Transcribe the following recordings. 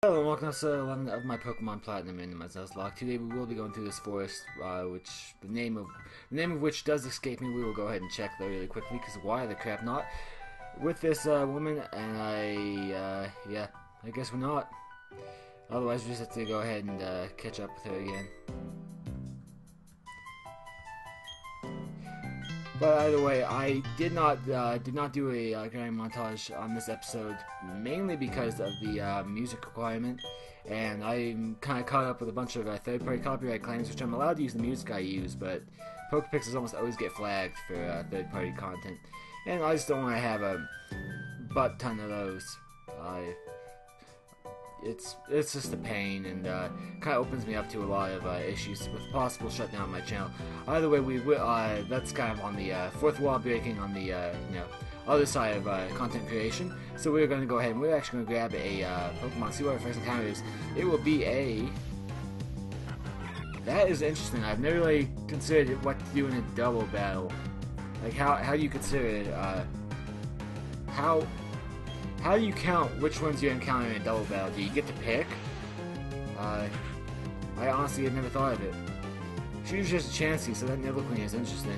Hello and welcome to episode 11 of my Pokemon Platinum Randomized Nuzlocke. Today we will be going through this forest, which the name of which does escape me. We will go ahead and check though really quickly, because why the crap not? With this woman, and yeah, I guess we're not. Otherwise we just have to go ahead and catch up with her again. But either way, I did not do a grand montage on this episode, mainly because of the music requirement, and I'm kind of caught up with a bunch of third-party copyright claims, which I'm allowed to use the music I use, but Pokepixels almost always get flagged for third-party content, and I just don't want to have a butt ton of those. It's just a pain, and kind of opens me up to a lot of issues with possible shutdown of my channel. Either way, that's kind of on the fourth wall breaking on the other side of content creation. So we're going to go ahead and we're actually going to grab a Pokemon, see what our first encounter is. It will be a... That is interesting. I've never really considered what to do in a double battle. Like how do you consider it? How do you count which ones you encounter in a double battle? Do you get to pick? I honestly had never thought of it. She's just a Chansey, so that Nidoqueen is interesting.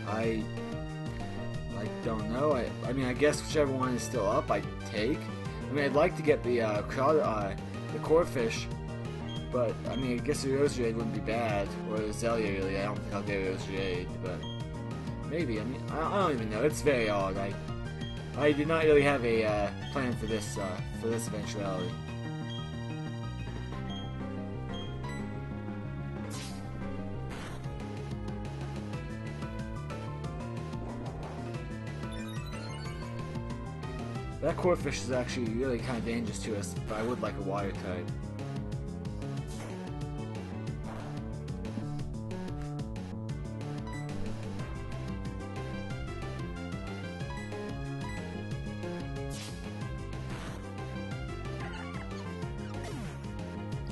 I don't know. I mean, I guess whichever one is still up, I'd take. I mean, I'd like to get the Corphish, but I mean, I guess the Roserade wouldn't be bad, or the Zelia really. I don't think I'll get a Roserade, but maybe. I mean, I don't even know. It's very odd. I did not really have a plan for this eventuality. That Corphish is actually really kind of dangerous to us, but I would like a water type.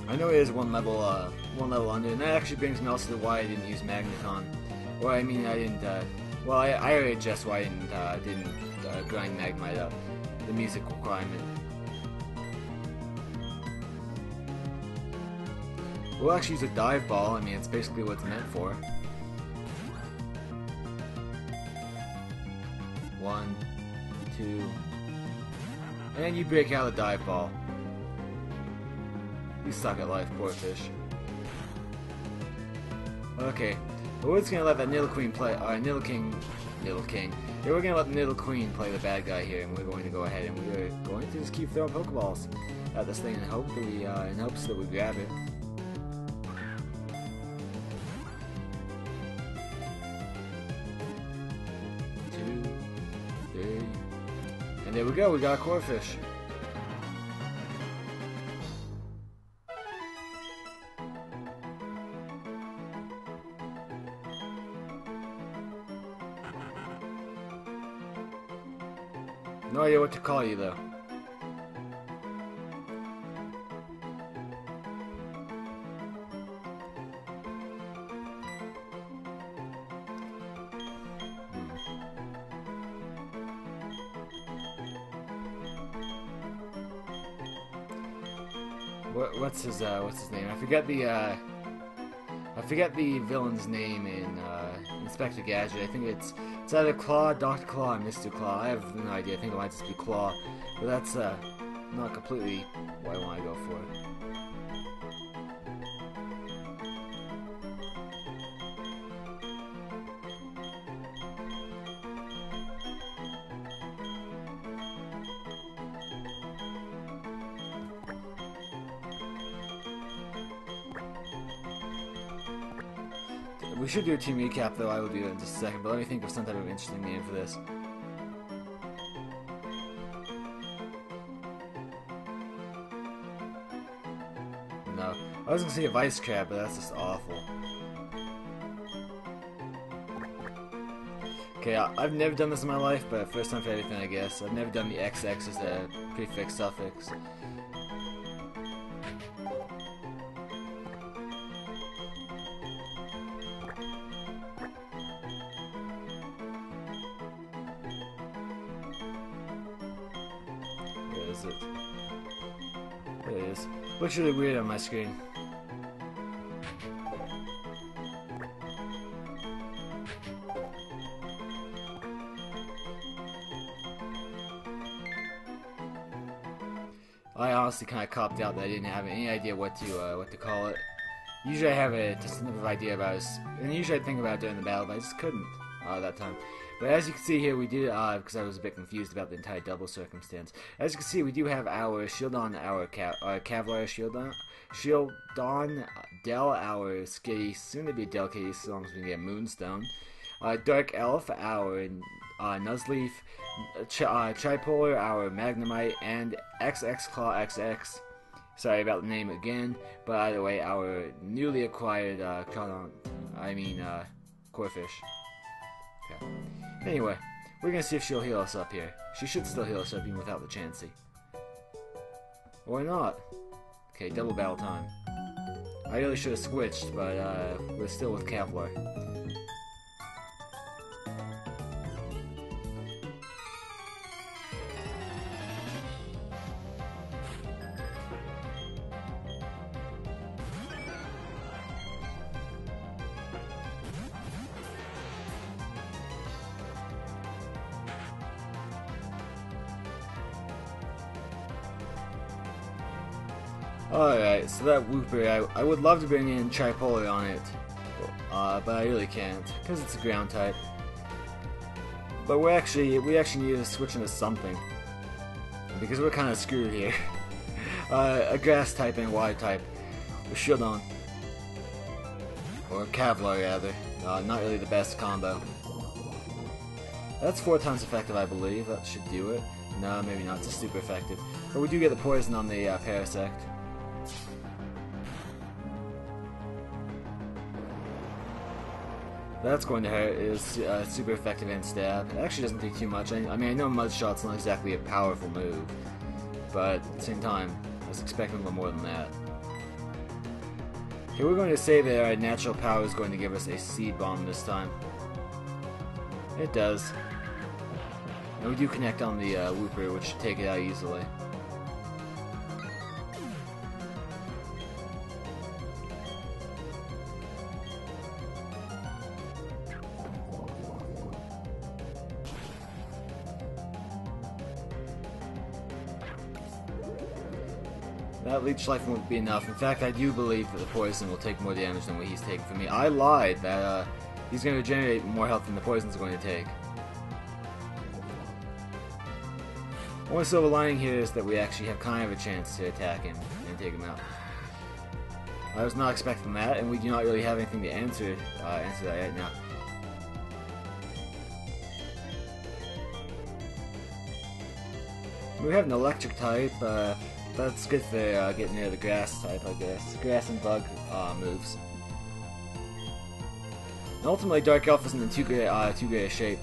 I know it is one level under, and that actually brings me also to why I didn't use Magneton. Well, I mean, I didn't. Well, I already addressed why I didn't grind Magnemite up. The music requirement. We'll actually use a dive ball. I mean, it's basically what it's meant for. 1, 2, and you break out a dive ball. You suck at life, poor fish. Okay, well, we're just gonna let that Nidoqueen play. Nidoking. Yeah, we're gonna let the Nidoqueen play the bad guy here, and we're going to go ahead and we're going to just keep throwing Pokeballs at this thing in hopes that we grab it. Two, three, and there we go. We got a Corphish. No idea what to call you, though. What's his name? I forget the villain's name in Inspector Gadget. I think it's either Claw, Dr. Claw, or Mr. Claw. I have no idea. I think it might just be Claw. But that's not completely what I want to go for. We should do a team recap, though. I will do that in just a second, but let me think of some type of interesting name for this. No. I was gonna say a Vice Crab, but that's just awful. Okay, I've never done this in my life, but first time for everything, I guess. I've never done the XX as a prefix suffix. Where is it? There it is. Looks really weird on my screen. I honestly kind of copped out that I didn't have any idea what to call it. Usually I have a distinctive idea about it, and usually I think about it during the battle, but I just couldn't that time. But as you can see here, we did, because I was a bit confused about the entire double circumstance. As you can see, we do have our Shieldon, our Cavalier Shieldon, Del, our Skitty, soon to be Del Kitty, as long as we can get Moonstone. Dark Elf, our Nuzleaf, Tripolar, our Magnemite, and XX Claw XX. Sorry about the name again, but either way, our newly acquired Corfish. Okay. Anyway, we're gonna see if she'll heal us up here. She should still heal us up even without the Chansey. Or not. Okay, double battle time. I really should have switched, but we're still with Cavalier. Alright, so that Wooper, I would love to bring in Tripolar on it, but I really can't, because it's a ground type. But we actually need to switch into something, because we're kind of screwed here. A grass type and water type, with Shieldon, or Cavalier rather, not really the best combo. That's 4 times effective, I believe, that should do it. No, maybe not, it's super effective. But we do get the poison on the Parasect. That's going to hurt. Is super effective and stab. It actually doesn't do too much. I mean, I know Mud Shot's not exactly a powerful move, but at the same time, I was expecting a little more than that. Okay, we're going to say that our natural power is going to give us a Seed Bomb this time. It does. And we do connect on the Wooper, which should take it out easily. That Leech Life won't be enough. In fact, I do believe that the poison will take more damage than what he's taking from me. I lied that he's going to generate more health than the poison's going to take. One silver lining here is that we actually have kind of a chance to attack him and take him out. I was not expecting that, and we do not really have anything to answer that right now. We have an electric type. That's good for getting near the grass type, I guess. Grass and bug moves. And ultimately, Dark Elf isn't in too great a shape.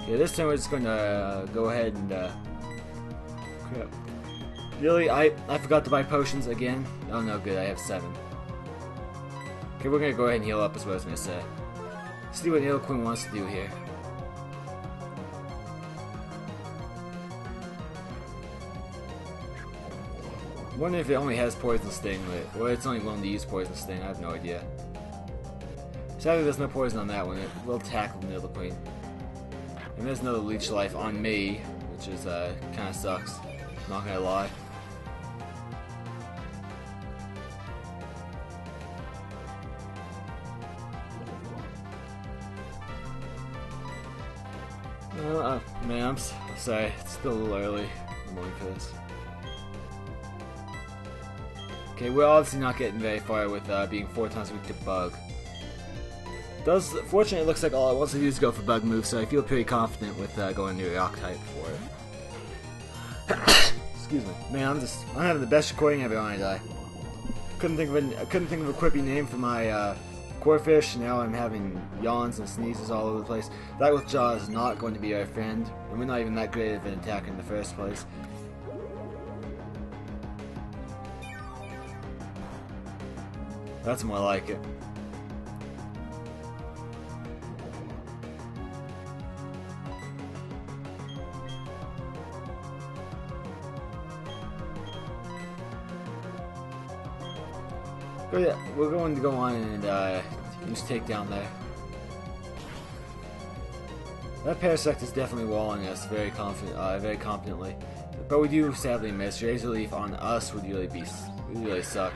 Okay, this time we're just going to go ahead and crap. Really, I forgot to buy potions again. Oh no, good, I have 7. Okay, we're gonna go ahead and heal up is what I was gonna say. See what Nidoqueen wants to do here. I wonder if it only has Poison Sting, or it's only willing to use Poison Sting, I have no idea. Sadly there's no poison on that one, it will tackle Nidoqueen. And there's another Leech Life on me, which is kinda sucks, not gonna lie. Man, I'm sorry, it's still a little early in the morning for this. Okay, we're obviously not getting very far with being 4 times weak to Bug. Fortunately, it looks like all it wants to do is go for Bug moves, so I feel pretty confident with going to Rock type for it. Excuse me. Man, I'm having the best recording ever, aren't I? Couldn't think of a quippy name for my Corfish. Now I'm having yawns and sneezes all over the place. That with Jaw is not going to be our friend, and we're not even that great of an attacker in the first place. That's more like it. But yeah, we're going to go on and use takedown there. That Parasect is definitely walling us very confidently. But we do sadly miss. Razor Leaf on us would really suck.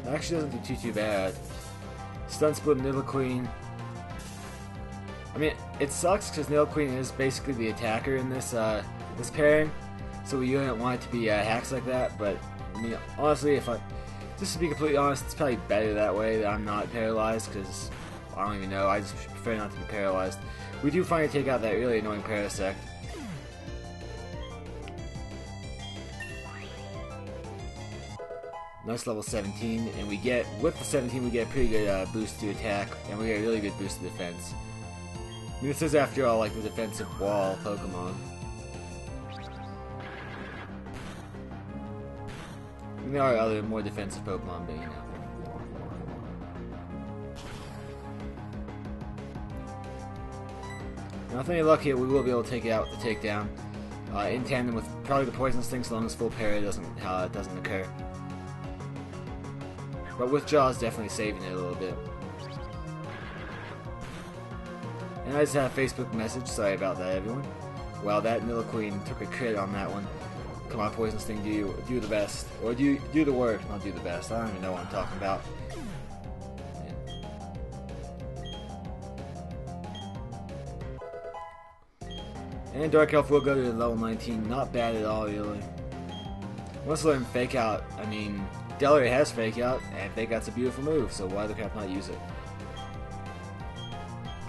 It actually doesn't do too bad. Stun Split Nidoqueen. I mean, it sucks because Nidoqueen is basically the attacker in this this pairing, so we don't want it to be hacks like that. But I mean, honestly, just to be completely honest, it's probably better that way that I'm not paralyzed, because I don't even know. I just prefer not to be paralyzed. We do finally take out that really annoying Parasect. Nice level 17, and we get, with the 17, we get a pretty good boost to attack, and we get a really good boost to defense. I mean, this is after all like the defensive wall Pokemon. And there are other more defensive Pokemon, but you know. Now, with any luck here, we will be able to take it out with the takedown, in tandem with probably the Poison Sting, so long as full parry doesn't occur. But with Jaws definitely saving it a little bit. And I just had a Facebook message, sorry about that everyone. Wow, that Nidoqueen took a crit on that one. Come on, Poison Sting, do the best. Or do the work, not do the best. I don't even know what I'm talking about. And Dark Elf will go to level 19, not bad at all really. Once learn Fake Out, I mean, Delray has Fake Out, and Fake Out's a beautiful move, so why the crap not use it?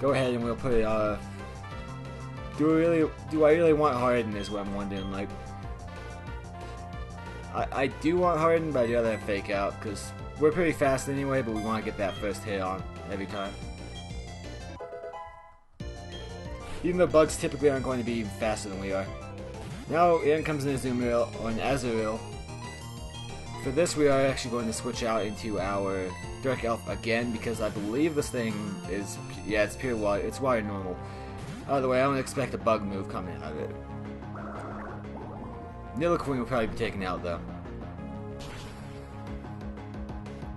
Go ahead and we'll put it, do I really want Harden is what I'm wondering, like. I do want Harden, but I'd rather have Fake Out, because we're pretty fast anyway, but we want to get that first hit on every time. Even though bugs typically aren't going to be even faster than we are. Now in comes an Azumarill, or an Azurill. For this we are actually going to switch out into our Dark Elf again, because I believe this thing is, yeah, it's pure water, it's water normal. By the way, I don't expect a bug move coming out of it. Nidoqueen will probably be taken out though.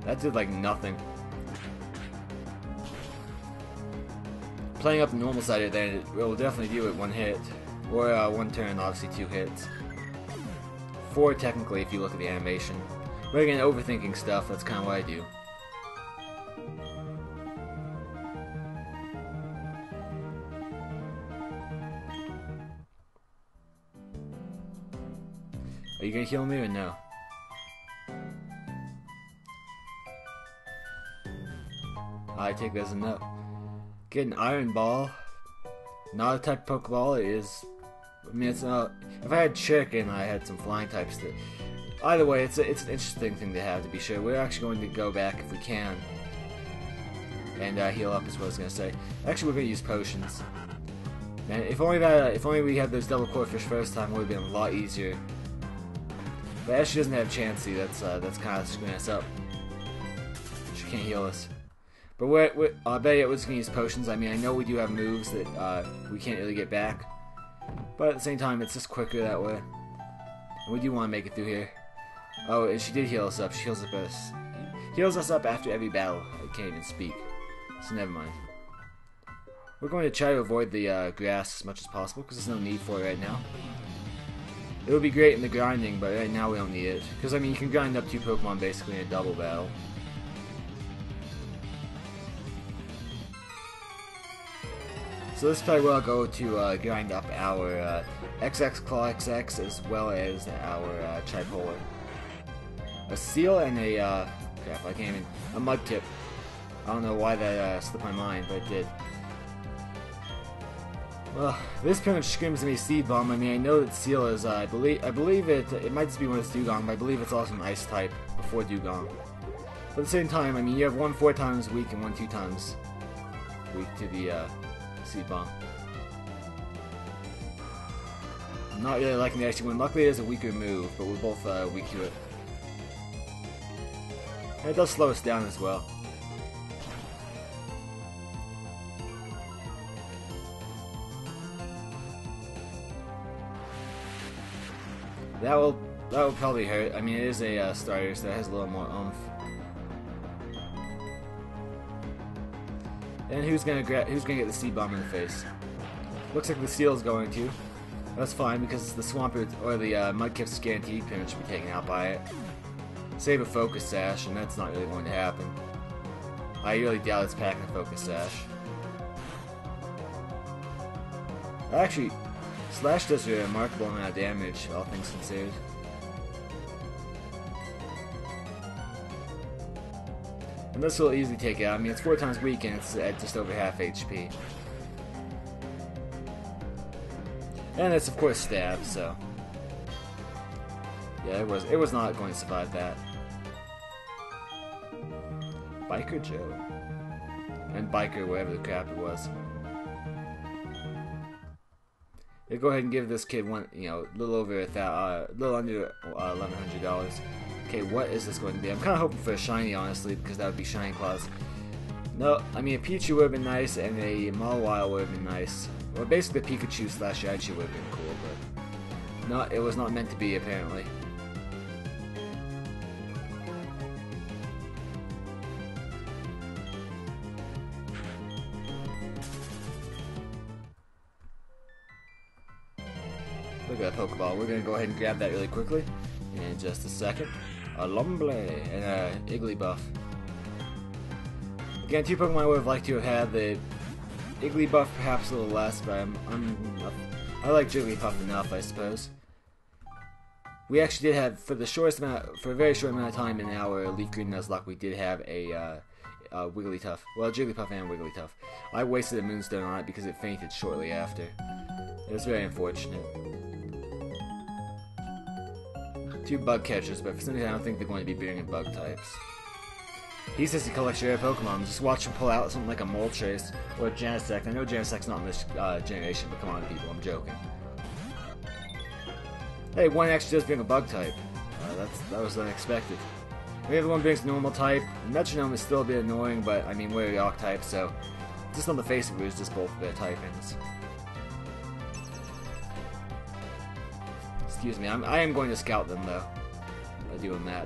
That did like nothing. Playing up the normal side of that, it will definitely do it one hit. Or one turn, obviously 2 hits. 4 technically if you look at the animation. But again, overthinking stuff, that's kind of what I do. Are you gonna heal me or no? I take that as a no. Get an Iron Ball. Not a type of Pokeball, it is. I mean, it's not. If I had Chicken, I had some flying types. Either way, it's an interesting thing to have, to be sure. We're actually going to go back if we can. And heal up is what I was going to say. Actually, we're going to use potions. Man, if only we had those double Corphish first time, it would have been a lot easier. But as she doesn't have Chansey, that's kind of screwing us up. She can't heal us. But I bet we're just going to use potions. I mean, I know we do have moves that we can't really get back. But at the same time, it's just quicker that way. And we do want to make it through here. Oh, and she did heal us up. She heals us up after every battle. I can't even speak. So never mind. We're going to try to avoid the grass as much as possible, because there's no need for it right now. It would be great in the grinding, but right now we don't need it. Because, I mean, you can grind up 2 Pokemon basically in a double battle. So this is probably where I'll go to grind up our XX Claw XX as well as our Tripolar. A Seal and a, crap, I can't even, a Mudkip. I don't know why that slipped my mind, but it did. Well, this pretty much screams to me Seed Bomb. I mean, I know that Seal is, I believe it might just be one of Dugong, but I believe it's also an Ice type before Dugong. But at the same time, I mean, you have one 4 times weak and one 2 times weak to the, Seed Bomb. I'm not really liking the Icy one. Luckily it is a weaker move, but we're both weak to it. It does slow us down as well. That will probably hurt. I mean, it is a starter, so it has a little more oomph. And who's gonna get the C-bomb in the face? Looks like the Seal's going to. That's fine because the Swampert or the Mudkip's guaranteed pretty much to be taken out by it. Save a Focus Sash, and that's not really going to happen. I really doubt it's packing a Focus Sash. Actually, Slash does a remarkable amount of damage, all things considered. And this will easily take it out. I mean, it's 4 times weak and it's at just over half HP. And it's of course stab, so yeah, it was not going to survive that. Biker Joe and Biker, whatever the crap it was. Yeah, go ahead and give this kid one, a little over a little under $1,100. Okay, what is this going to be? I'm kind of hoping for a shiny, honestly, because that would be Shiny Claws. No, I mean a Pichu would have been nice, and a Mawile would have been nice. Or basically Pikachu slash Raichu would have been cool, but no, it was not meant to be apparently. Look at that Pokeball. We're going to go ahead and grab that really quickly in just a second. A Lomble and a Igglybuff. Again, 2 Pokemon I would have liked to have had. The Igglybuff perhaps a little less, but I like Jigglypuff enough, I suppose. We actually did have, for a very short amount of time in our Leaf Green Nuzlocke, we did have a Wigglytuff. Well, Jigglypuff and Wigglytuff. I wasted a Moonstone on it because it fainted shortly after. It was very unfortunate. 2 bug catchers, but for some reason I don't think they're going to be big in bug types. He says he collects rare Pokemon. Just watch him pull out something like a Moltres or a Genesect. I know Genesect's not in this generation, but come on, people, I'm joking. Hey, one actually does bring a bug type. That was unexpected. The other one brings normal type. Metronome is still a bit annoying, but I mean we're a Rock type, so just on the face of it, it's just both of their typings. Excuse me, I am going to scout them though, by doing that.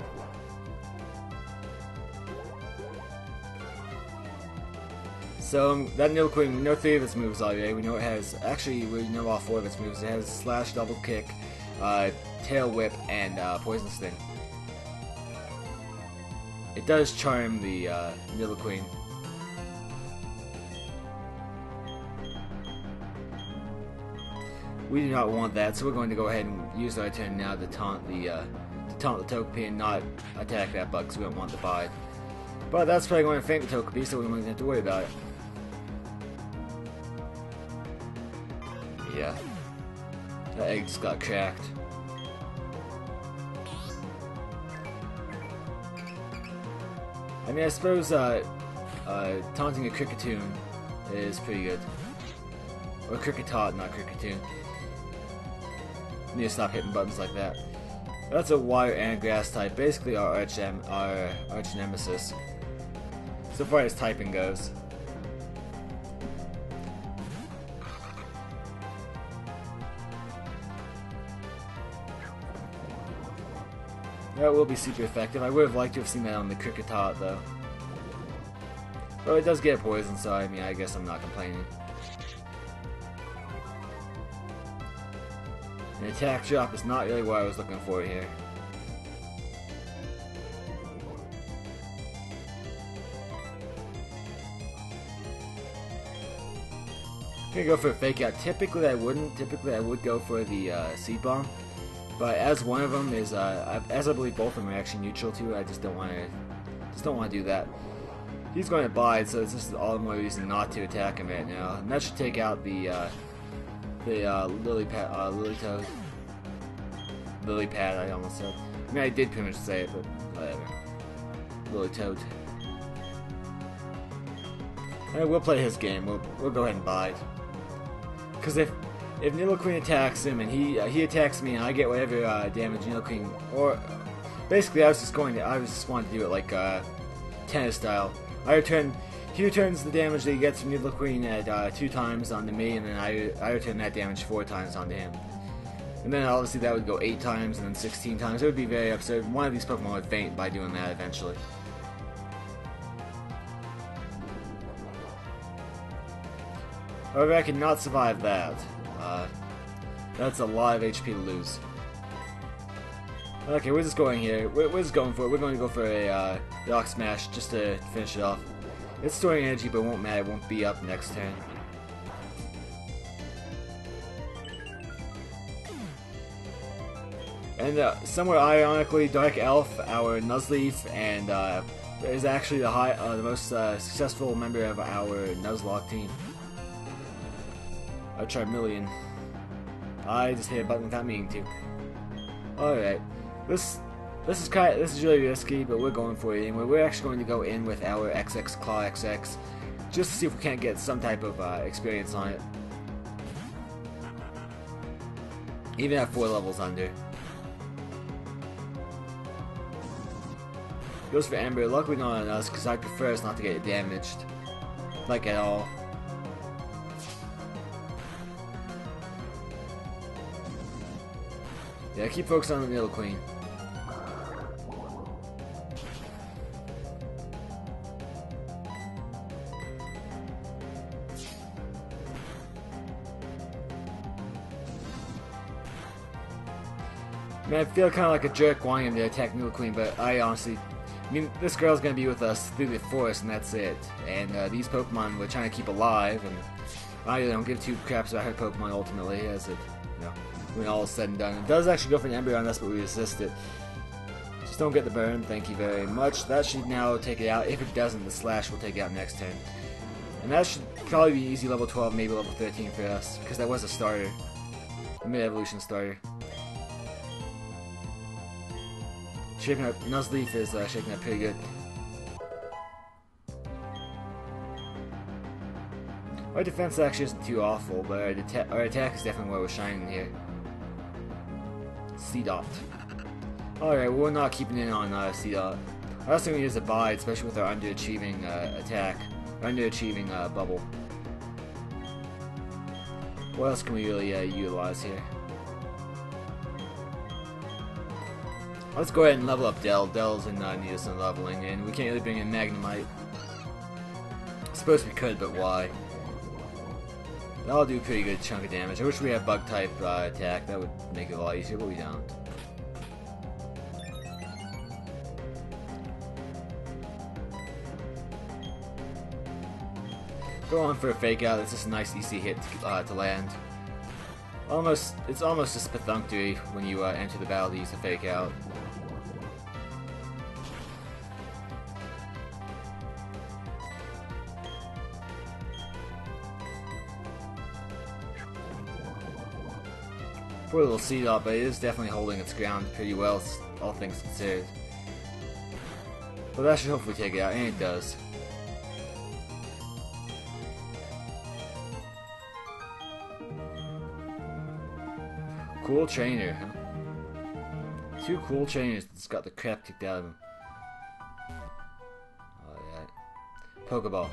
So, that Nidoqueen, we know 3 of its moves already. We know it has, actually, we know all 4 of its moves. It has Slash, Double Kick, Tail Whip, and Poison Sting. It does charm the Nidoqueen. We do not want that, so we're going to go ahead and use our turn now to taunt the Togepi and not attack that bug, because we don't want the bite. But that's probably going to faint the Togepi, so we don't have to worry about it. Yeah. That egg just got cracked. I mean, I suppose taunting a Kricketune is pretty good. Or Kricketot, not Kricketune. Need to stop hitting buttons like that. That's a water and grass type, basically our arch nemesis. So far as typing goes. That will be super effective. I would have liked to have seen that on the Kricketot though. But it does get poison, so I mean I guess I'm not complaining. An attack drop is not really what I was looking for here. I'm gonna go for a fake out. Typically I wouldn't. Typically I would go for the Seed Bomb. But as one of them is, as I believe both of them are actually neutral too, I just don't want to do that. He's going to bide, so it's just all the more reason not to attack him right now. And that should take out the Lily Pad, I almost said. I mean, I did pretty much say it, but whatever. Lilitoad. Alright, we'll play his game. We'll go ahead and bide. Because if Nidoqueen attacks him and he attacks me and I get whatever damage Nidoqueen, or Basically, I was just wanting to do it like tennis style. He returns the damage that he gets from Nidoqueen at 2 times onto me, and then I return that damage 4 times onto him. And then obviously that would go 8 times and then 16 times. It would be very absurd. One of these Pokemon would faint by doing that eventually. However, I cannot survive that. That's a lot of HP to lose. Okay, we're just going here. We're just going for it. We're going to go for a Rock Smash just to finish it off. It's storing energy, but it won't matter. It won't be up next turn. And somewhere ironically, Dark Elf, our Nuzleaf, and is actually the most successful member of our Nuzlocke team. A Charmeleon. I just hit a button without meaning to. Alright. This is really risky, but we're going for it anyway. We're actually going to go in with our XX Claw XX just to see if we can't get some type of experience on it. Even at 4 levels under. Goes for Ember. Luckily not on us, because I prefer us not to get it damaged. Like at all. Yeah, keep focusing on the Nidoqueen. I mean, I feel kind of like a jerk wanting him to attack Nidoqueen, but I honestly... I mean, this girl's gonna be with us through the forest, and that's it. And these Pokemon we're trying to keep alive, and I really don't give 2 craps about her Pokemon ultimately, as it, you know, when all is said and done. It does actually go for an Ember on us, but we resist it. Just don't get the burn, thank you very much. That should now take it out. If it doesn't, the Slash will take it out next turn. And that should probably be easy level 12, maybe level 13 for us, because that was a starter. A mid-evolution starter. Shaping up, Nuzleaf is shaping up pretty good. Our defense actually isn't too awful, but our attack is definitely where we're shining here. C-Dot. Alright, we're not keeping in on C-Dot. I also think we use a Bide, especially with our underachieving attack. Underachieving bubble. What else can we really utilize here? Let's go ahead and level up Dell. Dell's in need of some leveling, and we can't really bring in Magnemite. I suppose we could, but why? That'll do a pretty good chunk of damage. I wish we had Bug-type attack. That would make it a lot easier, but we don't. Go on for a Fake Out. It's just a nice easy hit to land. It's almost just perfunctory when you enter the battle to use a Fake Out. Poor little C-Dot, but it is definitely holding its ground pretty well, all things considered. But that should hopefully take it out, and it does. Cool trainer, huh? 2 cool trainers that's got the crap kicked out of them. Alright. Pokeball.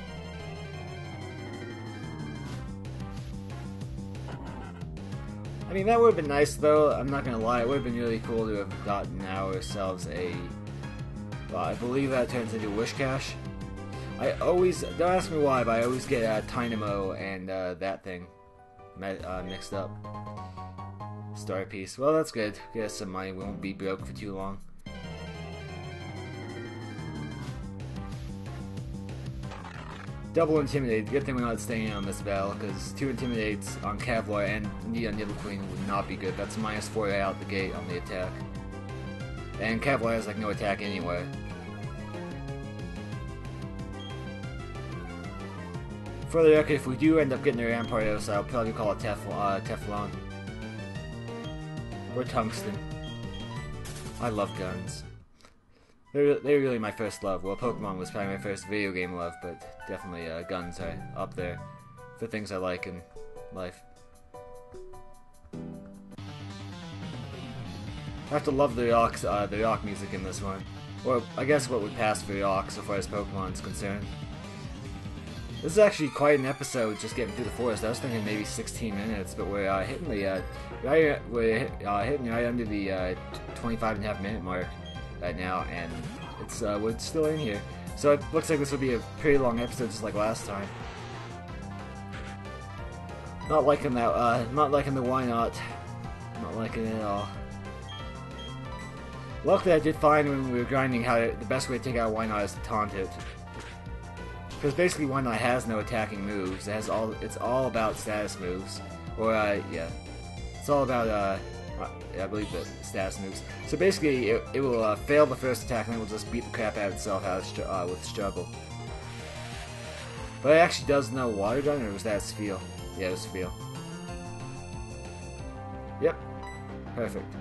I mean, that would have been nice, though. I'm not gonna lie. It would have been really cool to have gotten ourselves a... I believe that turns into Wishcash. I always... Don't ask me why, but I always get Dynamo and that thing mixed up. Star Piece. Well, that's good. Get us some money. We won't be broke for too long. Double Intimidate. Good thing we're not staying on this battle, because 2 Intimidates on Kevlar and Nidoqueen would not be good. That's -4 out the gate on the attack. And Kevlar has like no attack anyway. For the record, if we do end up getting a Rampardos, I'll probably call it Teflon. Or Tungsten. I love guns. They're really my first love. Well, Pokemon was probably my first video game love, but definitely guns are up there for things I like in life. I have to love the rock music in this one. Or, I guess what would pass for rock so far as Pokemon is concerned. This is actually quite an episode, just getting through the forest. I was thinking maybe 16 minutes, but we're hitting the hitting right under the 25.5 minute mark right now, and it's we're still in here. So it looks like this will be a pretty long episode, just like last time. Not liking that. Not liking the why not. Not liking it at all. Luckily, I did find when we were grinding how the best way to take out why not is to taunt it. Because basically, why not has no attacking moves. It has all. It's all about status moves, or yeah, it's all about I believe the status moves. So basically, it will fail the first attack, and then it will just beat the crap out of itself with struggle. But it actually does know Water Gun, or was that Spheal? Yeah, it was Spheal. Yep, perfect.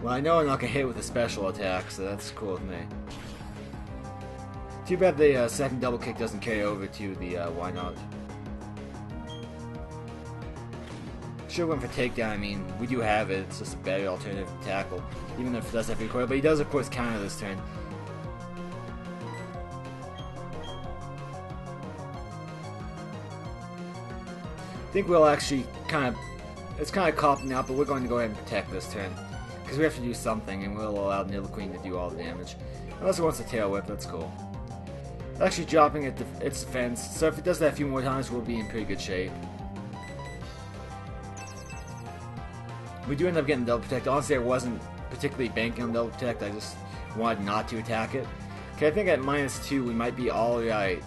Well, I know I'm not gonna hit with a special attack, so that's cool with me. Too bad the second double kick doesn't carry over to the why not. Should've went for takedown. I mean, we do have it. It's just a better alternative to tackle, even if it does have recoil. But he does, of course, counter this turn. I think we'll actually it's kind of copping out, but we're going to go ahead and protect this turn. Because we have to do something, and we'll allow Nidoqueen to do all the damage. Unless it wants a Tail Whip, that's cool. Actually dropping its defense, so if it does that a few more times, we'll be in pretty good shape. We do end up getting Double Protect. Honestly, I wasn't particularly banking on Double Protect, I just wanted not to attack it. Okay, I think at -2 we might be alright,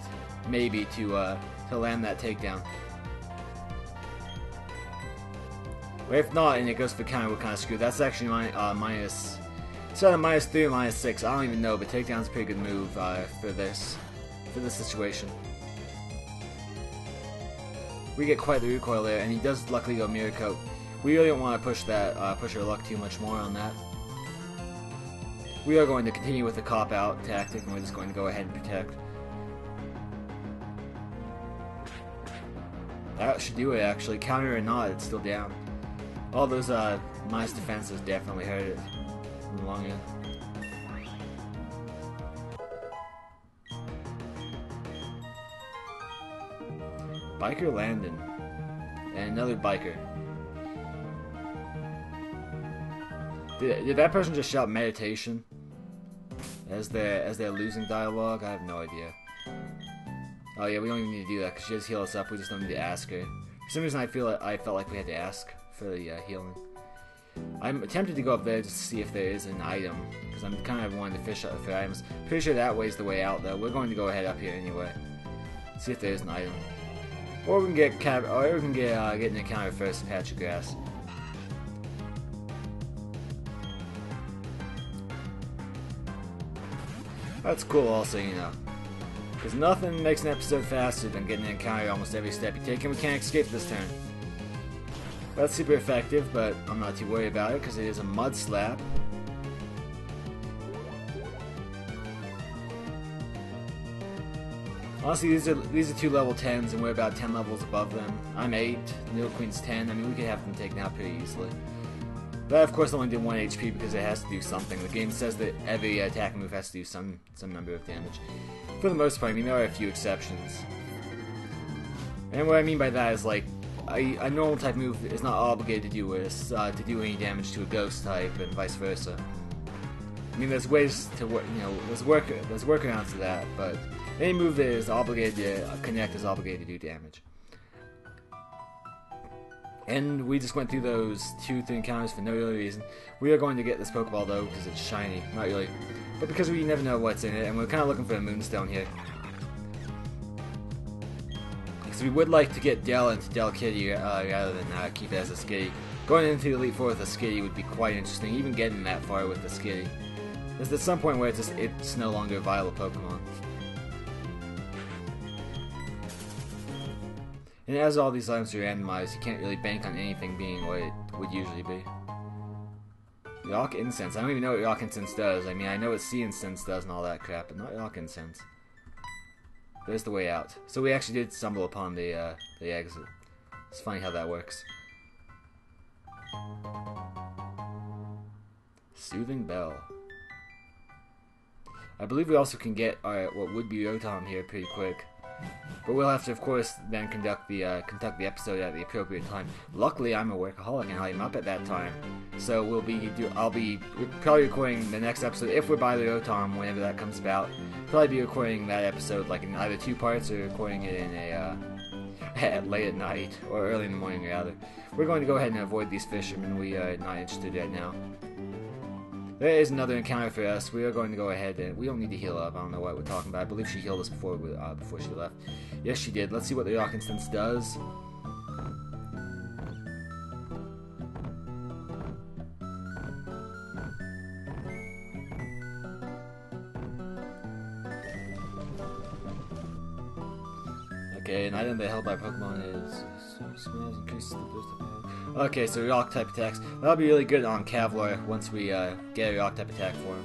maybe, to land that takedown. But if not, and it goes for counter, we're kind of screwed. That's actually minus... It's either -3 or -6, I don't even know, but takedown's a pretty good move for this situation. We get quite the recoil there, and he does luckily go Mirror Coat. We really don't want to push our luck too much more on that. We are going to continue with the cop-out tactic, and we're just going to go ahead and protect. That should do it, actually. Counter or not, it's still down. All those minus defenses definitely hurt it in the long end. Biker Landon. And another biker. Did that person just shout meditation? As they're losing dialogue? I have no idea. Oh yeah, we don't even need to do that because she does heal us up. We just don't need to ask her. For some reason, I felt like we had to ask for the healing. I'm tempted to go up there just to see if there is an item because I'm kind of wanting to fish out for items. Pretty sure that way's the way out though. We're going to go ahead up here anyway. See if there is an item, or we can get get an encounter first and patch of grass. That's cool also, you know. Because nothing makes an episode faster than getting an encounter almost every step you take, and we can't escape this turn. That's super effective, but I'm not too worried about it because it is a Mud Slap. Honestly, these are 2 level 10s, and we're about 10 levels above them. I'm 8, Nidoqueen's 10. I mean, we could have them taken out pretty easily. That, of course, only did 1 HP because it has to do something. The game says that every attack move has to do some number of damage. For the most part, I mean, there are a few exceptions. And what I mean by that is, like, a normal type move is not obligated to do any damage to a ghost type, and vice versa. I mean, there's ways to there's workarounds to that, but any move that is obligated to connect is obligated to do damage. And we just went through those 2-3 encounters for no real reason. We are going to get this Pokeball though because it's shiny, not really, but because we never know what's in it, and we're kind of looking for a Moonstone here. So we would like to get Dell into Delkitty rather than keep it as a Skitty. Going into the Elite Four with a Skitty would be quite interesting, even getting that far with the Skitty. There's at some point where it's no longer a viable Pokemon. And as all these items are randomized, you can't really bank on anything being what it would usually be. Rock Incense. I don't even know what Rock Incense does. I mean, I know what Sea Incense does and all that crap, but not Rock Incense. There's the way out. So we actually did stumble upon the exit. It's funny how that works. Soothing Bell. I believe we also can get what would be Rotom here pretty quick. But we'll have to, of course, then conduct the episode at the appropriate time. Luckily, I'm a workaholic and I'm up at that time, so I'll be probably recording the next episode if we're by the Rotom whenever that comes about. Probably be recording that episode like in either 2 parts or recording it in a late at night or early in the morning rather. We're going to go ahead and avoid these fishermen. We are not interested right now. There is another encounter for us. We are going to go ahead and we don't need to heal up. I don't know what we're talking about. I believe she healed us before she left. Yes, she did. Let's see what the Rock Instance does. Okay, an item that held by Pokemon is increases the boost of. Okay, so rock type attacks. That'll be really good on Kavlar once we get a rock type attack for him.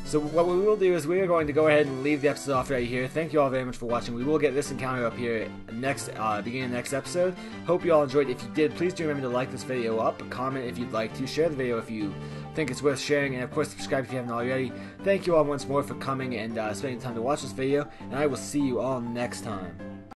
So what we will do is we are going to go ahead and leave the episode off right here. Thank you all very much for watching. We will get this encounter up here beginning of the next episode. Hope you all enjoyed. If you did, please do remember to like this video up, comment if you'd like to, share the video if you think it's worth sharing, and of course subscribe if you haven't already. Thank you all once more for coming and spending time to watch this video, and I will see you all next time.